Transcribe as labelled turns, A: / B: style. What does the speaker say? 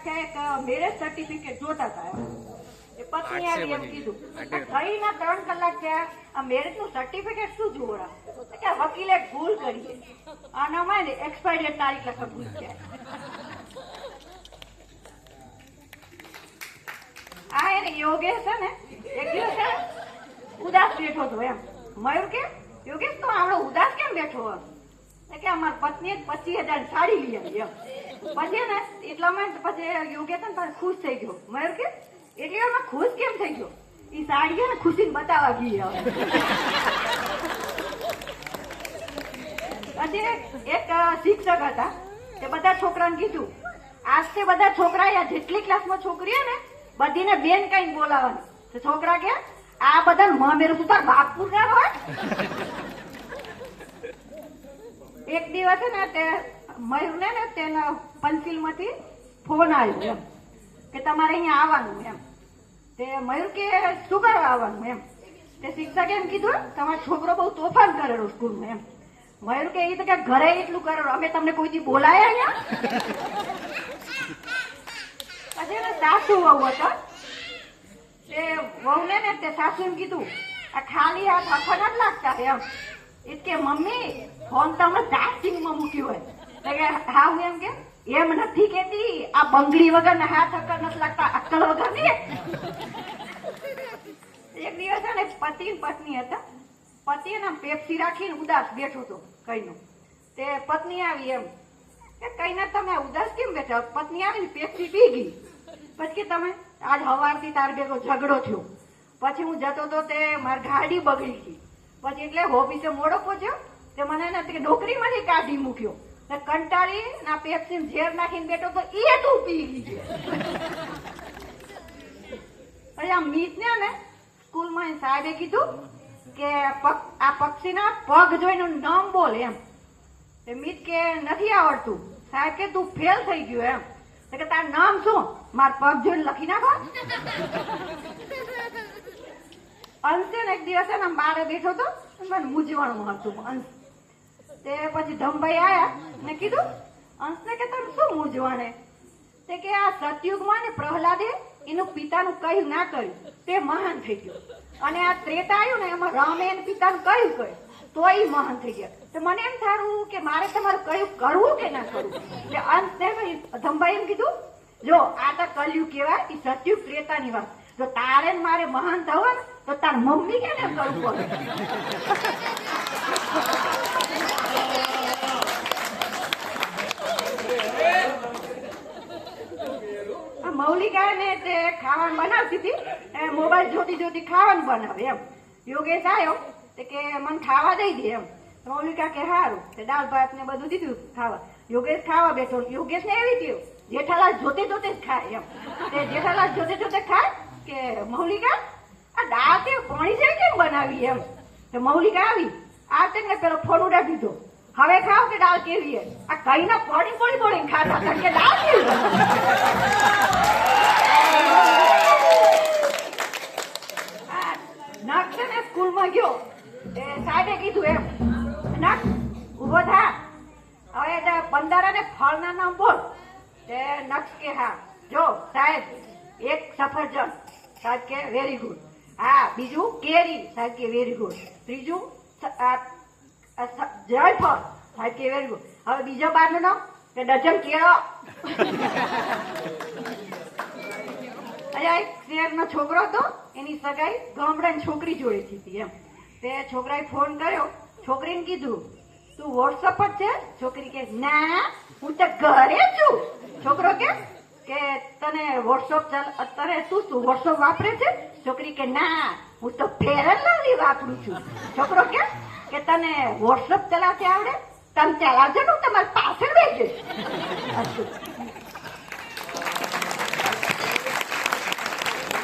A: આખે એક marriage certificate જોતા હતા. એ પત્ની આવી એમ કીધું થઈને 3 કલાક થયા, આ મેરેજ નું સર્ટિફિકેટ શું જોવા કે વકીલે ભૂલ કરી આનામાં એક્સપાયરી તારીખ લખા ભૂલ ગયા. આ એને યોગેશ છે ને એક દિવસ છે ઉદાસ બેઠો હતો એમ. મયુર કે યોગેશ તો આવડો ઉદાસ કેમ બેઠો હોય? કે અમારી પત્નીએ 25,000 સાડી લઈ આવી એમ. પછી ને એટલામાં પછી યોગેશ ખુશ થઈ ગયો. મયુર કે એટલે એમાં ખુશ કેમ થઈ ગયો? એ સાડી ને ખુશી બતાવવા ગઈ. પછી એક શિક્ષક હતા તે બધા છોકરાને કીધું આજથી બધા છોકરા જેટલી ક્લાસમાં છોકરી ને બધીને બેન કઈ બોલાવવાની. છોકરા કે આ બધા મામેરું તું તાર બાપુ ના હોય. એક દિવસ ને તે મયુર ને તેના પંચિલ માંથી ફોન આવ્યો એમ કે તમારે અહીંયા આવવાનું એમ. તે મયુર કે શું કરવા આવવાનું એમ. તે શિક્ષકે એમ કીધું તમારો છોકરો બહુ તોફાન કરેલો સ્કૂલમાં એમ. મયુર કે એ તો કે ઘરે એટલું કરેલું, અમે તમને કોઈ દી બોલાયા અહીંયા? પછી એને સાસુ વહુ હતા તે વહુને ને તે સાસુ એમ કીધું આ ખાલી આ થપ્પા નથી લાગતા એમ. એ કે મમ્મી ફોન તમને ચાર્જિંગમાં મૂક્યું હોય. હા હું એમ કે એમ નથી કેતી આ બંગડી વગર ને હાથ અક્કર નથી લાગતા, અક્કલ વગર ને. એક દિવસ ને પતિ પત્ની હતા. પતિ ને પેપ્સી રાખીને ઉદાસ બેઠો હતો કઈનો. તે પત્ની આવી એમ કે કઈ ના તમે ઉદાસ કેમ બેઠા? પત્ની આવી પેપ્સી પી ગઈ. પછી કે તમે આજ સવારથી તાર ભેગો ઝઘડો થયો, પછી હું જતો તો તે મારી ગાડી બગડી ગઈ, પછી એટલે ઓફિસે મોડો પહોંચ્યો તે મને નોકરીમાંથી કાઢી મૂક્યો. કંટાળી ના પેપ્સી ઝેર નાખીને બેઠો તો એ તું પી ગઈ. પછી આ મીત ને સ્કૂલમાં સાહેબે કીધું કે આ પક્ષીના પગ જોઈને નામ બોલ એમ. મીત કે નથી આવડતું. સાહેબ કે તું ફેલ થઈ ગયો એમ. કે તારું નામ શું? માર પગ જોઈને લખી નાખો. અંશે એક દિવસ ને બારે બેઠો હતો, મને મૂંઝવણું હતું અંશ. તે પછી ધમભાઈ આયા ને કીધું અંશને કે તમે શું મૂંઝવણે? તે કે આ સતયુગમાં ને પ્રહલાદે એનું પિતાનું કહ્યું ના કર્યું તે મહાન થઈ ગયો, અને આ ત્રેતા આવ્યું ને એમાં રામે એના પિતાનું કહ્યું તો એ મહાન થઈ ગયા. તો મને એમ થારું કે મારે તમારું કયું કરવું કે ના કરવું? એટલે અંશ ધમભાઈ એમ કીધું જો આ તો કલયુગ કહેવાય, એ સતયુગ ત્રેતાની વાત. જો તારે મારે મહાન થવા ને તો તાર મમ્મી કે કરવું પડે. મૌલિકા ને તે ખાવાનું બનાવતી હતી, મોબાઈલ જોતી જોતી ખાવાનું બનાવે એમ. યોગેશ આવ્યો કે મને ખાવા દઈ દે એમ. મૌલિકા કે સારું. દાળ ભાત ને બધું દીધું ખાવા. યોગેશ ખાવા બેઠો. યોગેશ ને એવી થયું જેઠાલાલ જોતે જોતે જ ખાય એમ. તે જેઠાલાલ જોતે જોતે ખાય કે મૌલિકા આ દાળ તે પાણી છે કેમ બનાવી એમ. તો મૌલિકા આવી આ તેને પેલો ફોન ઉડાવી દીધો. હવે ખાવ કે દાળ કેવી? આ કઈ ના પડી પડી પડી ખાતા કે દાળ કેવી? નખ છે ને સ્કૂલમાં ગયો. સાહેબે કીધું એમ નખ ઉભો થા, હવે 15 ને ફળના નામ બોલ. તે નક્ષ કે હા. જો સાહેબ એક સફરજન. સાહેબ કે વેરી ગુડ. હા બીજું કેરી. સાહેબ કે વેરી ગુડ. ત્રીજું જયફળ. સાહેબ કે વેરી ગુડ. હવે બીજો બારનું નામ કે ડઝન કેળો. એક શહેરનો છોકરો હતો, એની સગાઈ ગામડાની છોકરી જોડે હતી એમ. તે છોકરાએ ફોન કર્યો. છોકરીને કીધું તું વોટ્સઅપ પર છે? છોકરી કે ના હું તો ઘરે છું. છોકરો કે તને વોટ્સઅપ અત્યારે તું વોટ્સઅપ વાપરે છે? છોકરી કે ના હું તો ફેર એન્ડ લવલી વાપરું છું. છોકરો કે તને વોટ્સઅપ ચલાવતી આવડે? તમે ચલાવજો ને હું તમારી પાછળ બેસીશ.